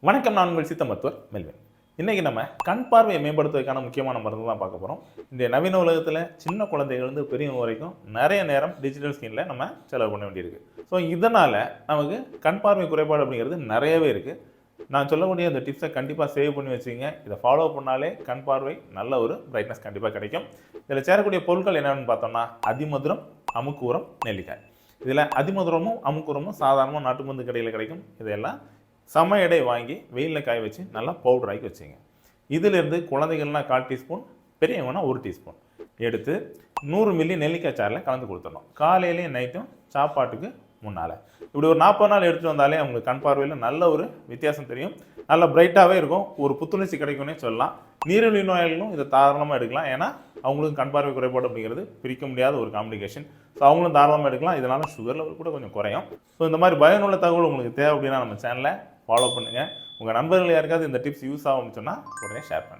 வணக்கம், நான் உங்கள் சித்த மருத்துவர் மெல்வின். இன்றைக்கி நம்ம கண் பார்வையை மேம்படுத்துவதற்கான முக்கியமான மருந்து தான் பார்க்க போகிறோம். இந்த நவீன உலகத்தில் சின்ன குழந்தைகள்ந்து பெரியவங்க வரைக்கும் நிறைய நேரம் டிஜிட்டல் ஸ்க்ரீனில் நம்ம செலவு பண்ண வேண்டியிருக்கு. ஸோ இதனால் நமக்கு கண் பார்வை குறைபாடு அப்படிங்கிறது நிறையவே இருக்குது. நான் சொல்லக்கூடிய அந்த டிப்ஸை கண்டிப்பாக சேவ் பண்ணி வச்சுங்க. இதை ஃபாலோ பண்ணாலே கண் பார்வை நல்ல ஒரு பிரைட்னஸ் கண்டிப்பாக கிடைக்கும். இதில் சேரக்கூடிய பொருட்கள் என்னென்னு பார்த்தோம்னா அதிமதுரம், அமுக்கூரம், நெல்லிக்காய். இதில் அதிமதுரமும் அமுக்கூரமும் சாதாரணமாக நாட்டு மருந்து கடையில் கிடைக்கும். இதையெல்லாம் சம எடை வாங்கி வெயிலில் காய வச்சு நல்லா பவுடர் ஆக்கி வச்சுங்க. இதிலிருந்து குழந்தைகள்னால் 1/4 டீஸ்பூன், பெரியவங்கன்னா 1 டீஸ்பூன் எடுத்து 100 மில்லி நெல்லிக்காய் சாறில் கலந்து கொடுத்துடணும். காலையிலையும் நைட்டும் சாப்பாட்டுக்கு முன்னால் இப்படி ஒரு 40 நாள் எடுத்துகிட்டு வந்தாலே அவங்களுக்கு கண் பார்வையில் நல்ல ஒரு வித்தியாசம் தெரியும். நல்ல பிரைட்டாகவே இருக்கும். ஒரு புத்துணர்ச்சி கிடைக்கும்னே சொல்லலாம். நீரிழிவு நோயாளிகளும் இதை தாராளமாக எடுக்கலாம். ஏன்னா அவங்களுக்கும் கண் பார்வை குறைபாடு அப்படிங்கிறது பிரிக்க முடியாத ஒரு காம்ப்ளிகேஷன். ஸோ அவங்களும் தாராளமாக எடுக்கலாம். இதனால் சுகர் லெவல் கூட கொஞ்சம் குறையும். ஸோ இந்த மாதிரி பயனுள்ள தகவல் உங்களுக்கு தேவை அப்படின்னா நம்ம சேனலை ஃபாலோ பண்ணுங்கள். உங்கள் நண்பர்கள் யாருக்காவது இந்த டிப்ஸ் யூஸ் ஆகும்னு சொன்னால் உடனே ஷேர் பண்ணுங்கள்.